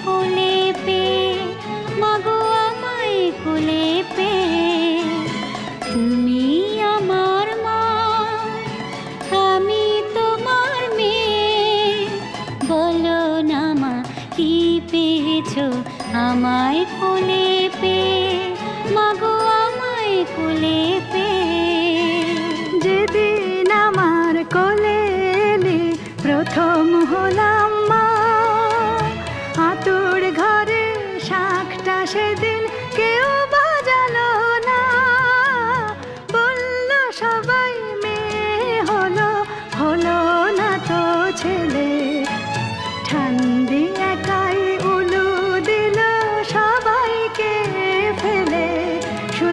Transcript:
কোলে পেয়ে, মাগো আমায় কোলে পেয়ে। তুমি আমার মা, আমি তোমার মেয়ে, বলো না মা কি পেয়েছো আমায় কোলে পেয়ে, মাগো আমায় কোলে পেয়ে। যেদিন আমার কোলে এলে প্রথম হলাম